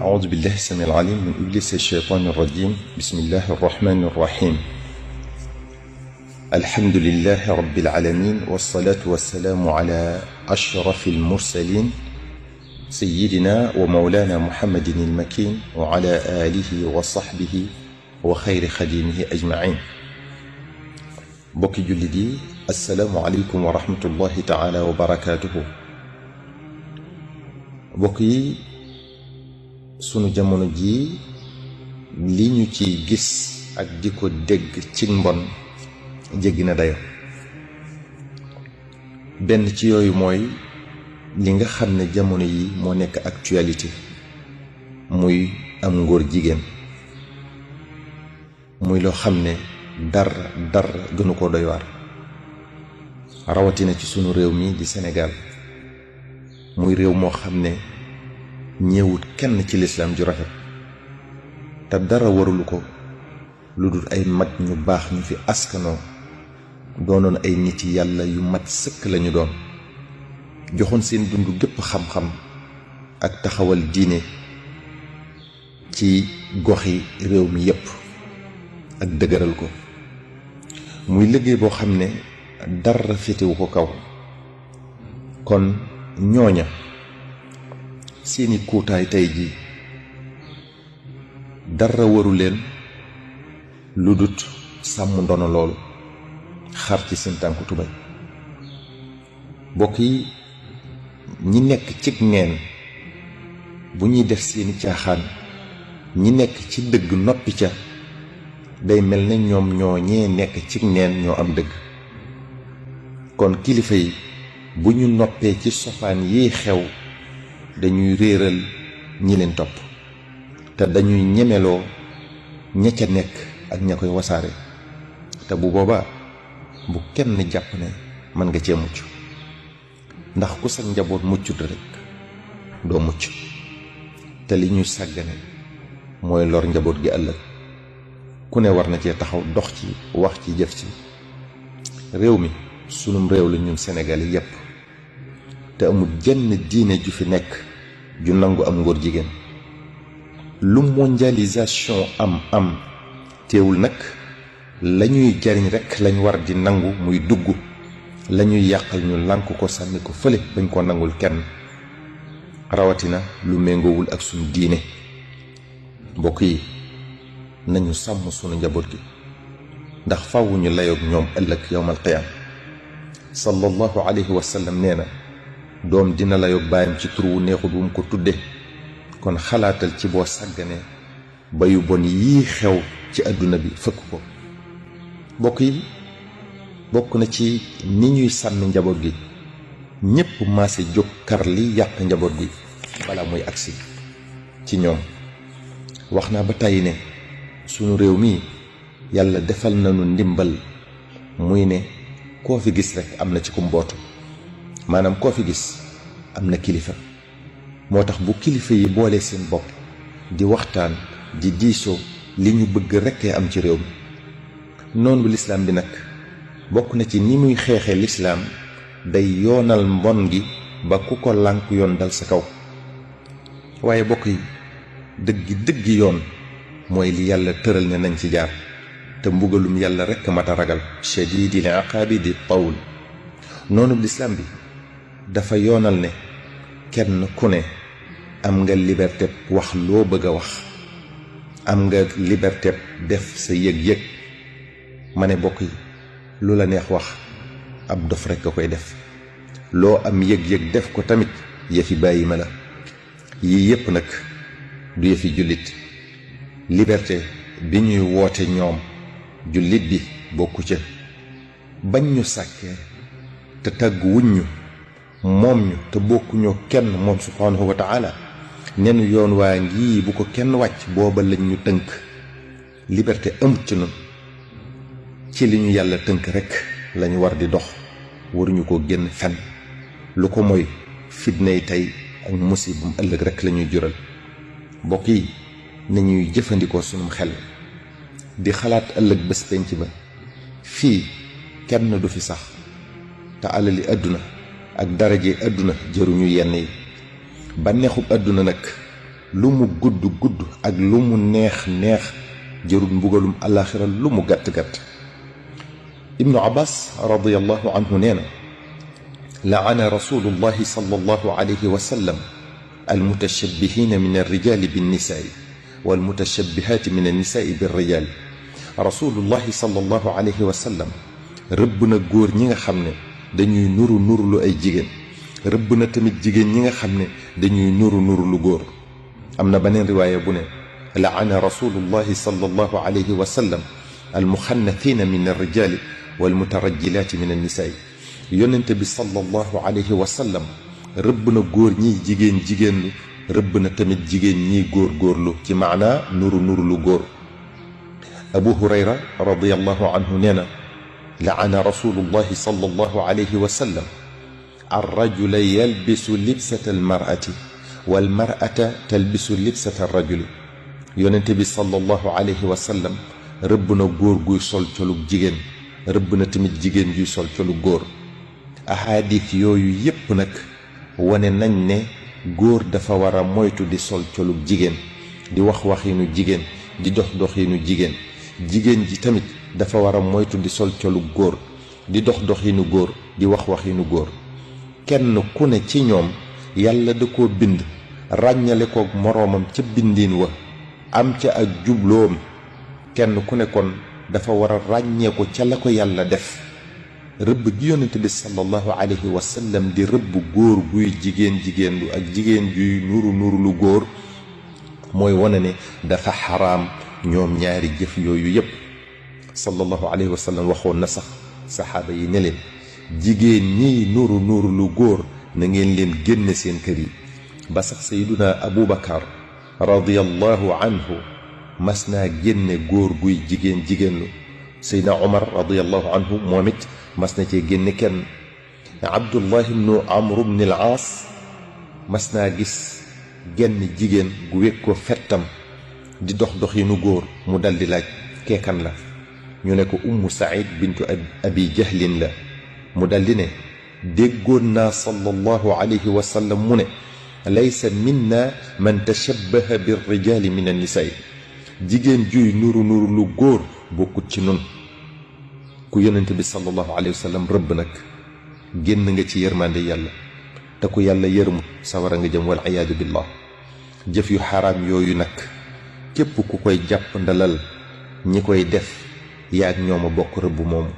أعوذ بالله السميع العليم من إبليس الشيطان الرجيم. بسم الله الرحمن الرحيم. الحمد لله رب العالمين، والصلاة والسلام على أشرف المرسلين سيدنا ومولانا محمد المكين وعلى آله وصحبه وخير خديمه أجمعين. بوكي جلدي، السلام عليكم ورحمة الله تعالى وبركاته. بوكي sunu jamono ji li ñu ci gis ak diko dégg ci mbon jéggi na dayo. benn ci yooyu mooy li nga xam ne jamono yi moo nekk actualité muy am ngóor jigéen, muy loo xam ne dar gënu ko doy waar, rawatina ci sunu réew mi di Sénégal, muy réew moo xam ne ñeewut kenn ci lislaam ju rafet te dara warulu ko lu dul ay mag ñu baax ñu fi askanoo doonoon ay nit yàlla yu mat sëkk lañu doon, joxoon seen dund gépp xam-xam ak taxawal diine ci goxi réew mi yépp ak dëgëral ko. muy liggéey boo xam ne dara féetewu ko kaw. kon ñooña seeni kuutaay tey ji dara waru leen lu dut sàmm ndono loolu, xar ci seen tànku tubay. mbokk yi, ñi nekk cig neen bu ñuy def seeni caaxaan, ñi nekk ci dëgg noppi ca, day mel ne ñoom ñoo ñee nekk cig neen ñoo am dëgg. kon kilifa yi bu ñu noppee ci sofaan yi xew, dañuy réeral ñi leen topp te dañuy ñemeloo ña ca nekk ak ña koy wasaare. te bu boobaa bu kenn jàpp ne mën nga cee mucc, ndax ku sa njaboot muccut rek doo mucc. te li ñuy sàggane mooy lor njaboot gi ëllëg. ku ne war na cee taxaw, dox ci, wax ci, jëf ci. réew mi sunum réew la ñun Sénégal yi yépp, te amul jenn diine ju fi nekk ju nangu am ngóor jigéen. lu mondialisation am teewul nag lañuy jariñ rekk lañ war di nangu muy dugg, lañuy yàqal ñu lànk ko sànni ko fële bañ ko nangul kenn, rawatina lu méngoowul ak suñu diine. mbokk yi, nañu sàmm sunu njaboot gi, ndax faaw ñu layoog ñoom ëllëg yawmal qiyaam. sallallahu alayhi wa sallam nee na, doom dina layoog baayam ci tur wu neexut wu mu ko tudde. kon xalaatal ci boo sàgganee ba yu bon yii xew ci àdduna bi fëkk ko. mbokk yi, bokk na ci ni ñuy sàmmi njaboot gi, ñépp maase jóg kar li yàq njaboot gi bala muy agsi ci ñoom. wax naa ba tàyyi ne sunu réew mi yàlla defal nañu ndimbal, muy ne koo fi gis rekk am na ci ku mbootu, maanaam koo fi gis am na kilifa. moo tax bu kilifa yi boole seen bopp di waxtaan di diisoo, li ñu bëgg rekkee am ci réew mi. noonu lislaam bi nag bokk na ci ni muy xeexee lislaam, day yoonal mbon gi ba ku ko lànk yoon dal sa kaw. waaye bokk yi, dëggi yoon mooy li yàlla tëral ne nañ ci jaar, te mbugalum yàlla rekk mata ragal, shadidil iqaabi di tawl. noonu lislaam bi dafa yoonal ne kenn ku ne am nga liberté wax loo bëgg a wax, am nga liberté def sa yëg-yëg. ma ne bokk yi, lu la neex wax ab dof rekk a koy def. loo am yëg-yëg def ko tamit yëfi bàyyi ma la. yii yépp nag du yëfi jullit. liberté bi ñuy woote ñoom, jullit bi bokku ca. bañ ñu sàkkee te tàggu wuñ ñu, moom ñu te bokkuñoo kenn moom subhaanahu wa taala, nenu yoon waa ngi bu ko kenn wàcc, booba lañ ñu tënk. liberté amut ci nun. ci li ñu yàlla tënk rekk lañu war di dox, waruñu ko génn fenn. lu ko mooy fitnay tey ak musibum ëllëg rekk lañuy jural. mbokk yi, nañuy jëfandikoo sunum xel di xalaat ëllëg bés penc ba. fii kenn du fi sax, te alali àdduna ak daraje àdduna jëruñu yenn yi. bànneexub àdduna nag lu mu gudd gudd ak lu mu neex neex jërul mbugalum alaxira lu mu gàtt gàtt. ibnu abbas radiyallahu anhu nee na laana rasulullahi sallallahu alayhi wa sallam almutashabbihina min alrijali binnisaai walmutashabbihaati min annisaai birrijali. rasulullahi sallallahu alayhi wa sallam rëbb na góor ñi nga xam ne dañuy nuru nuru lu ay jigéen, rëbb na tamit jigéen ñi nga xam ne dañuy nuru nuru lu góor. am na beneen riwaaya bu ne laana rasulullahi sallallahu alayhi wa sallam almuxannathina min alrijali walmutarajjilaati min annisaai. yonente bi sallallahu alayhi wa sallam rëbb na góor ñiy jigéen jigéenlu, rëbb na tamit jigéen ñiy góor góorlu ci maanaa nuru nuru lu góor. abu hurayra radiyallahu anhu nee na laana rasulullahi sallallahu alayhi wa sallam arrajula yalbisu libsata almarati walmarata talbisu libsata arrajuli. yonente bi sallallahu alayhi wa sallam rëbb na góor guy sol colug jigéen, rëbb na tamit jigéen juy sol colug góor. ahadis yooyu yépp nag wane nañ ne góor dafa war a moytu di sol colug jigéen, di wax waxinu jigéen, di dox doxinu jigéen. jigéen ji tamit dafa war a moytu di sol colug góor, di dox doxinu góor, di wax waxinu góor. kenn ku ne ci ñoom yàlla da koo bind ràññale koog moroomam ca bindiin wa, am ca ak jubloom. kenn ku ne kon dafa war a ràññee ko ca la ko yàlla def. rëbb gi yonente bi sallallahu alayhi wa sallam di rëbb góor guy jigéen jigéenlu ak jigéen juy nuru nuru lu góor mooy wane ne dafa xaraam ñoom ñaari jëf yooyu yépp. sallallahu alayhi wa sallam waxoon na sax saxaaba yi ne leen jigéen ñiy nuru nuru lu góor na ngeen leen génne seen kër yi. ba sax sayduna abu bakar radiyallahu anhu mas naa génne góor guy jigéen jigéenlu. saydna omar radiyallahu anhu moom it mas na cee génne kenn. abdullah ibnu amr ibn al aas mas naa gis genn jigéen gu wékk ko fettam di dox doxinu góor, mu daldi laaj keekan la. ñu ne ko ummu saïd bintu abi jahlin la. mu daldi ne déggoon naa sallallahu alayhi wa sallam mu ne laysa minna man tashabbaha birrijali min annisaai. jigéen juy nuru nuru lu góor bokkut ci nun. ku yonente bi sallallahu alayhi wa sallam rëbb nag génn nga ci yërmande yàlla, te ku yàlla yërmut sawara nga jëm, wal iyaadu billah. jëf yu xaraam yooyu nag képp ku koy jàpp ndalal ñi koy def yaag ñooma bokk rëbb moomu.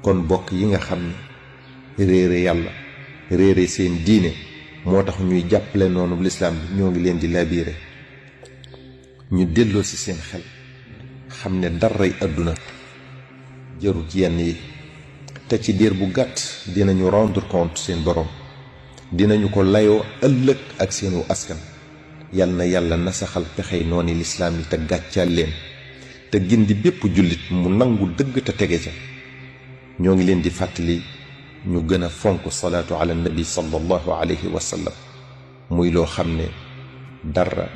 kon bokk yi nga xam ne réere yàlla, réere seen diine moo tax ñuy jàppale noonu lislaam bi, ñoo ngi leen di laabire ñu delloo ci seen xel, xam ne daray àdduna jarut yenn yi, te ci diir bu gàtt dinañu rendre compte seen borom, dinañu ko layoo ëllëg ak seenu askan. yal na yàlla nasaxal pexey nooni lislaam yi te gàccaal leen, te gindi bépp jullit mu nangu dëgg te tege ca. ñoo ngi leen di fàttali ñu gën a fonk salaatu ala nabi sallallahu alayhi wa sallam, muy loo xam ne dara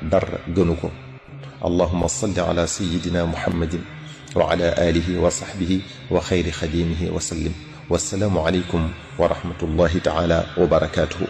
gënu ko. allahumma salli ala sayyidina muhammadin wa ala alihi wa sahbihi wa xayri xadimihi wa sallim. wassalaamu alaykum wa rahmatullahi taala wa barakatuhu.